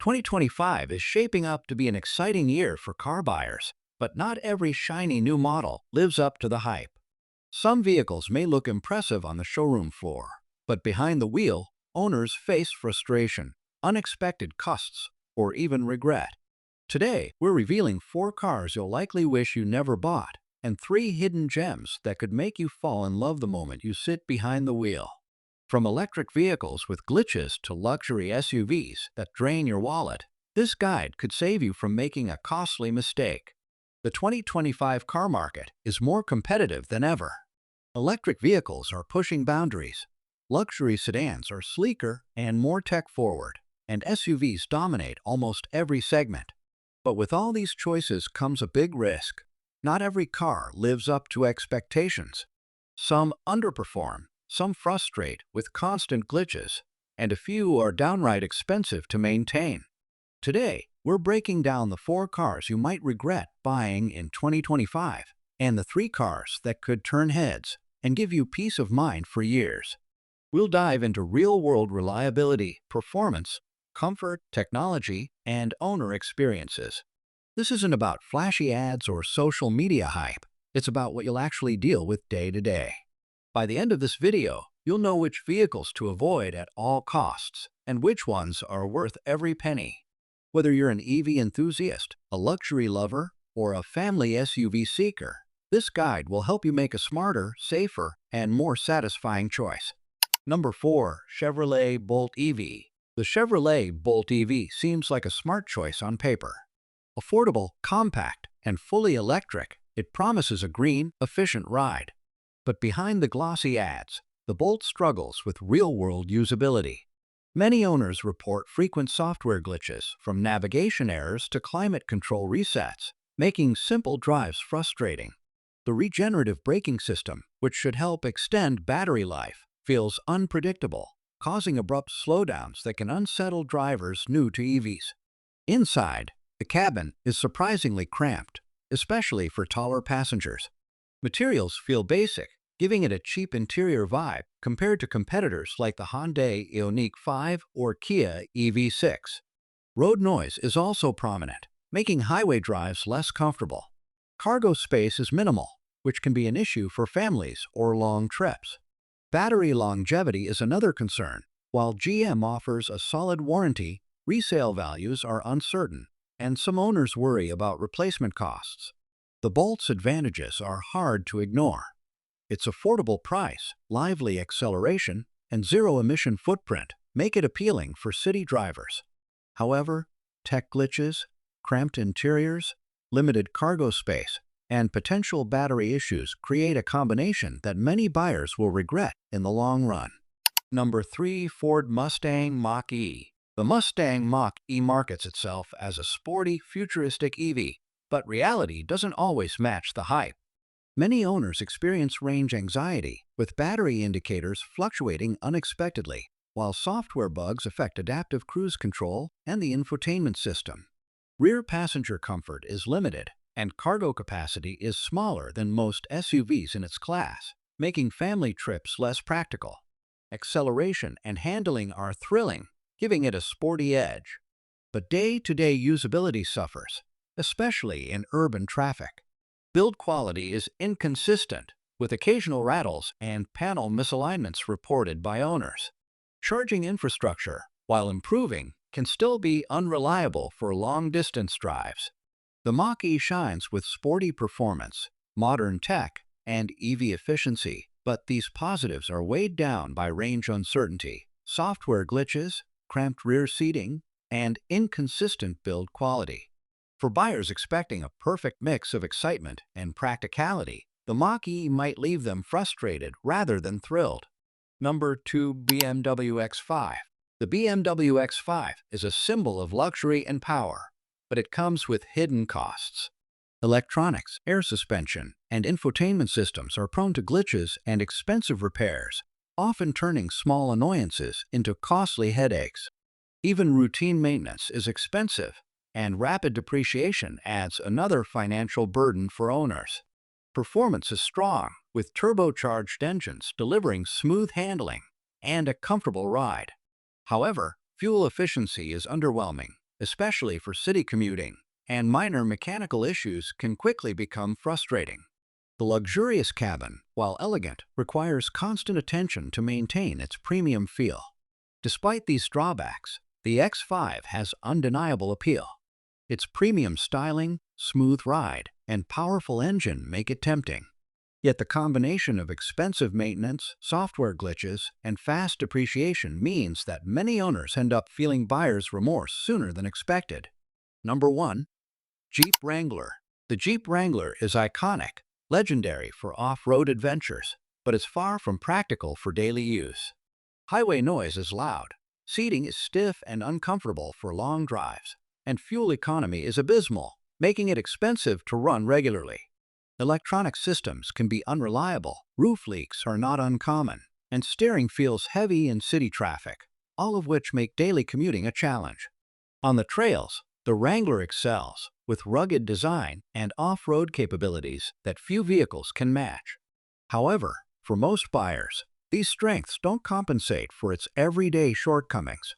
2025 is shaping up to be an exciting year for car buyers, but not every shiny new model lives up to the hype. Some vehicles may look impressive on the showroom floor, but behind the wheel, owners face frustration, unexpected costs, or even regret. Today, we're revealing 4 cars you'll likely wish you never bought and 3 hidden gems that could make you fall in love the moment you sit behind the wheel. From electric vehicles with glitches to luxury SUVs that drain your wallet, this guide could save you from making a costly mistake. The 2025 car market is more competitive than ever. Electric vehicles are pushing boundaries. Luxury sedans are sleeker and more tech-forward, and SUVs dominate almost every segment. But with all these choices comes a big risk. Not every car lives up to expectations. Some underperform, some frustrate with constant glitches, and a few are downright expensive to maintain. Today, we're breaking down the 4 cars you might regret buying in 2025 and the 3 cars that could turn heads and give you peace of mind for years. We'll dive into real-world reliability, performance, comfort, technology, and owner experiences. This isn't about flashy ads or social media hype. It's about what you'll actually deal with day to day. By the end of this video, you'll know which vehicles to avoid at all costs and which ones are worth every penny. Whether you're an EV enthusiast, a luxury lover, or a family SUV seeker, this guide will help you make a smarter, safer, and more satisfying choice. Number 4. Chevrolet Bolt EV. The Chevrolet Bolt EV seems like a smart choice on paper. Affordable, compact, and fully electric, it promises a green, efficient ride. But behind the glossy ads, the Bolt struggles with real-world usability. Many owners report frequent software glitches, from navigation errors to climate control resets, making simple drives frustrating. The regenerative braking system, which should help extend battery life, feels unpredictable, causing abrupt slowdowns that can unsettle drivers new to EVs. Inside, the cabin is surprisingly cramped, especially for taller passengers. Materials feel basic, giving it a cheap interior vibe compared to competitors like the Hyundai Ioniq 5 or Kia EV6. Road noise is also prominent, making highway drives less comfortable. Cargo space is minimal, which can be an issue for families or long trips. Battery longevity is another concern. While GM offers a solid warranty, resale values are uncertain, and some owners worry about replacement costs. The Bolt's advantages are hard to ignore. Its affordable price, lively acceleration, and zero-emission footprint make it appealing for city drivers. However, tech glitches, cramped interiors, limited cargo space, and potential battery issues create a combination that many buyers will regret in the long run. Number 3. Ford Mustang Mach-E. The Mustang Mach-E markets itself as a sporty, futuristic EV, but reality doesn't always match the hype. Many owners experience range anxiety, with battery indicators fluctuating unexpectedly, while software bugs affect adaptive cruise control and the infotainment system. Rear passenger comfort is limited, and cargo capacity is smaller than most SUVs in its class, making family trips less practical. Acceleration and handling are thrilling, giving it a sporty edge. But day-to-day usability suffers, especially in urban traffic. Build quality is inconsistent, with occasional rattles and panel misalignments reported by owners. Charging infrastructure, while improving, can still be unreliable for long-distance drives. The Mach-E shines with sporty performance, modern tech, and EV efficiency, but these positives are weighed down by range uncertainty, software glitches, cramped rear seating, and inconsistent build quality. For buyers expecting a perfect mix of excitement and practicality, the Mach-E might leave them frustrated rather than thrilled. Number 2. BMW X5. The BMW X5 is a symbol of luxury and power, but it comes with hidden costs. Electronics, air suspension, and infotainment systems are prone to glitches and expensive repairs, often turning small annoyances into costly headaches. Even routine maintenance is expensive, and rapid depreciation adds another financial burden for owners. Performance is strong, with turbocharged engines delivering smooth handling and a comfortable ride. However, fuel efficiency is underwhelming, especially for city commuting, and minor mechanical issues can quickly become frustrating. The luxurious cabin, while elegant, requires constant attention to maintain its premium feel. Despite these drawbacks, the X5 has undeniable appeal. Its premium styling, smooth ride, and powerful engine make it tempting. Yet the combination of expensive maintenance, software glitches, and fast depreciation means that many owners end up feeling buyer's remorse sooner than expected. Number 1. Jeep Wrangler. The Jeep Wrangler is iconic, legendary for off-road adventures, but is far from practical for daily use. Highway noise is loud, seating is stiff and uncomfortable for long drives, and fuel economy is abysmal, making it expensive to run regularly. Electronic systems can be unreliable, roof leaks are not uncommon, and steering feels heavy in city traffic, all of which make daily commuting a challenge. On the trails, the Wrangler excels, with rugged design and off-road capabilities that few vehicles can match. However, for most buyers, these strengths don't compensate for its everyday shortcomings.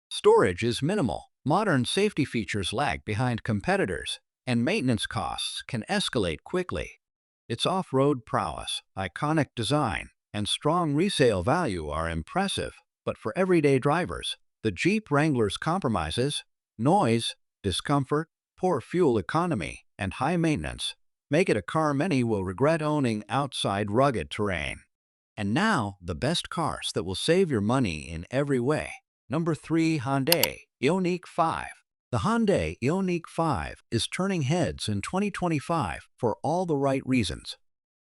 Storage is minimal, modern safety features lag behind competitors, and maintenance costs can escalate quickly. Its off-road prowess, iconic design, and strong resale value are impressive, but for everyday drivers, the Jeep Wrangler's compromises, noise, discomfort, poor fuel economy, and high maintenance make it a car many will regret owning outside rugged terrain. And now, the best cars that will save your money in every way. Number 3. Hyundai Ioniq 5. The Hyundai Ioniq 5 is turning heads in 2025 for all the right reasons.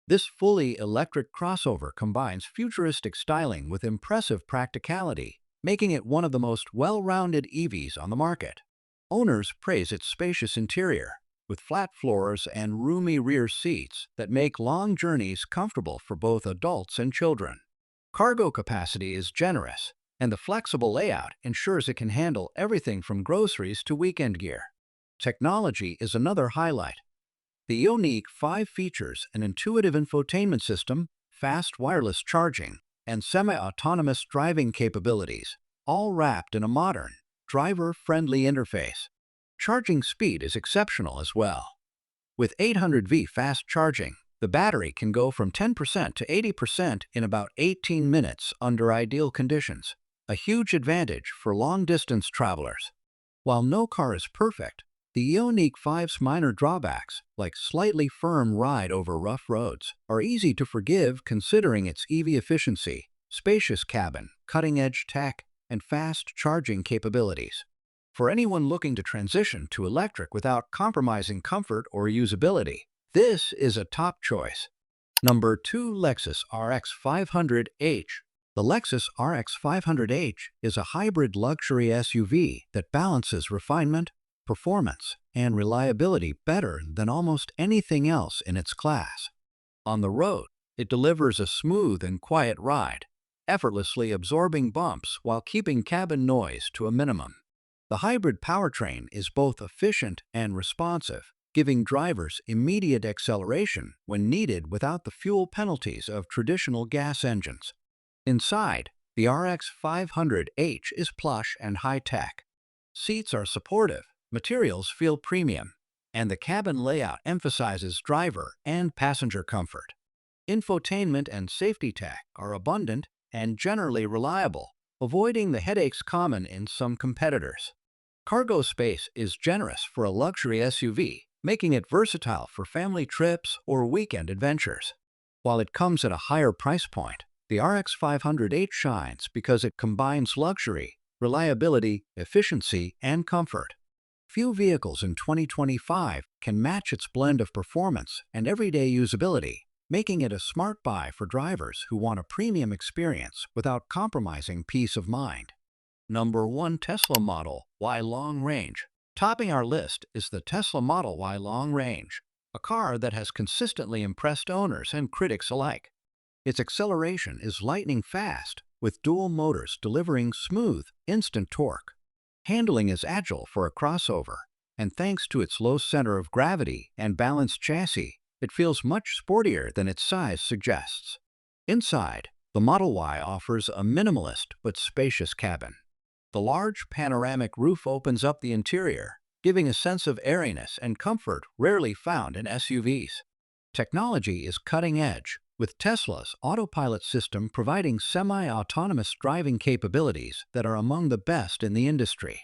This fully electric crossover combines futuristic styling with impressive practicality, making it one of the most well-rounded EVs on the market. Owners praise its spacious interior, with flat floors and roomy rear seats that make long journeys comfortable for both adults and children. Cargo capacity is generous, and the flexible layout ensures it can handle everything from groceries to weekend gear. Technology is another highlight. The Ioniq 5 features an intuitive infotainment system, fast wireless charging, and semi-autonomous driving capabilities, all wrapped in a modern, driver-friendly interface. Charging speed is exceptional as well. With 800V fast charging, the battery can go from 10% to 80% in about 18 minutes under ideal conditions, a huge advantage for long-distance travelers. While no car is perfect, the Ioniq 5's minor drawbacks, like slightly firm ride over rough roads, are easy to forgive considering its EV efficiency, spacious cabin, cutting-edge tech, and fast charging capabilities. For anyone looking to transition to electric without compromising comfort or usability, this is a top choice. Number 2. Lexus RX 500h. The Lexus RX 500h is a hybrid luxury SUV that balances refinement, performance, and reliability better than almost anything else in its class. On the road, it delivers a smooth and quiet ride, effortlessly absorbing bumps while keeping cabin noise to a minimum. The hybrid powertrain is both efficient and responsive, giving drivers immediate acceleration when needed without the fuel penalties of traditional gas engines. Inside, the RX 500h is plush and high-tech. Seats are supportive, materials feel premium, and the cabin layout emphasizes driver and passenger comfort. Infotainment and safety tech are abundant and generally reliable, avoiding the headaches common in some competitors. Cargo space is generous for a luxury SUV, making it versatile for family trips or weekend adventures. While it comes at a higher price point, the RX 500h shines because it combines luxury, reliability, efficiency, and comfort. Few vehicles in 2025 can match its blend of performance and everyday usability, making it a smart buy for drivers who want a premium experience without compromising peace of mind. Number 1. Tesla Model Y Long Range. Topping our list is the Tesla Model Y Long Range, a car that has consistently impressed owners and critics alike. Its acceleration is lightning fast, with dual motors delivering smooth, instant torque. Handling is agile for a crossover, and thanks to its low center of gravity and balanced chassis, it feels much sportier than its size suggests. Inside, the Model Y offers a minimalist but spacious cabin. The large panoramic roof opens up the interior, giving a sense of airiness and comfort rarely found in SUVs. Technology is cutting edge, with Tesla's autopilot system providing semi-autonomous driving capabilities that are among the best in the industry.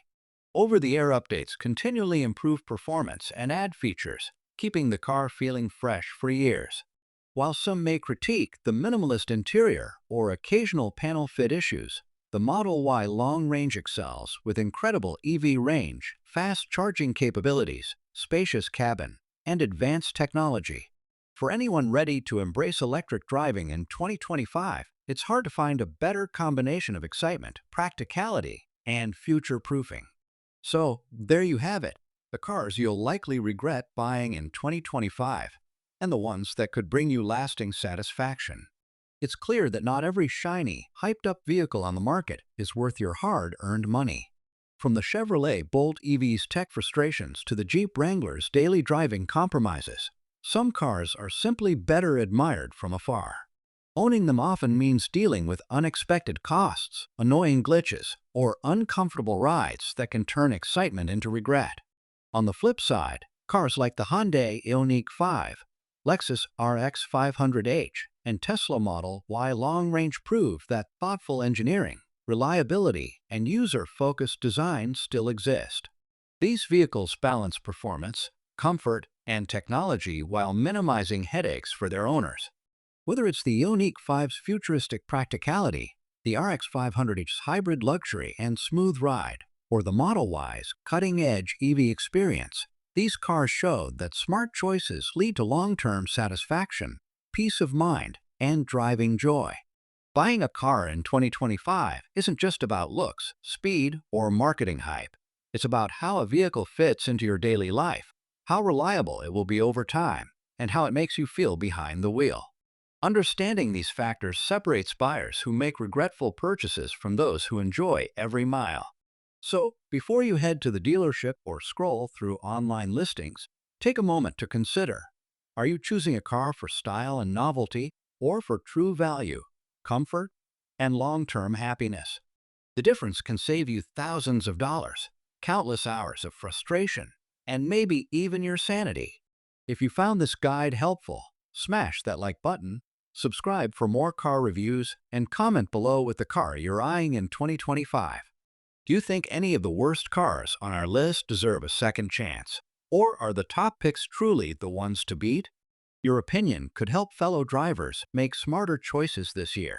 Over-the-air updates continually improve performance and add features, keeping the car feeling fresh for years. While some may critique the minimalist interior or occasional panel fit issues, the Model Y long-range excels with incredible EV range, fast charging capabilities, spacious cabin, and advanced technology. For anyone ready to embrace electric driving in 2025, it's hard to find a better combination of excitement, practicality, and future-proofing. So, there you have it, the cars you'll likely regret buying in 2025, and the ones that could bring you lasting satisfaction. It's clear that not every shiny, hyped-up vehicle on the market is worth your hard-earned money. From the Chevrolet Bolt EV's tech frustrations to the Jeep Wrangler's daily driving compromises, some cars are simply better admired from afar. Owning them often means dealing with unexpected costs, annoying glitches, or uncomfortable rides that can turn excitement into regret. On the flip side, cars like the Hyundai Ioniq 5, Lexus RX 500h, and Tesla Model Y long-range prove that thoughtful engineering, reliability, and user-focused design still exist. These vehicles balance performance, comfort, and technology while minimizing headaches for their owners. Whether it's the Ioniq 5's futuristic practicality, the RX 500h's hybrid luxury and smooth ride, or the Model Y's cutting-edge EV experience, these cars show that smart choices lead to long-term satisfaction, peace of mind, and driving joy. Buying a car in 2025 isn't just about looks, speed, or marketing hype. It's about how a vehicle fits into your daily life, how reliable it will be over time, and how it makes you feel behind the wheel. Understanding these factors separates buyers who make regretful purchases from those who enjoy every mile. So, before you head to the dealership or scroll through online listings, take a moment to consider, are you choosing a car for style and novelty, or for true value, comfort, and long-term happiness? The difference can save you thousands of dollars, countless hours of frustration, and maybe even your sanity. If you found this guide helpful, smash that like button, subscribe for more car reviews, and comment below with the car you're eyeing in 2025. Do you think any of the worst cars on our list deserve a second chance? Or are the top picks truly the ones to beat? Your opinion could help fellow drivers make smarter choices this year.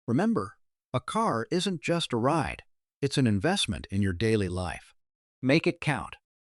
Remember, a car isn't just a ride, it's an investment in your daily life. Make it count.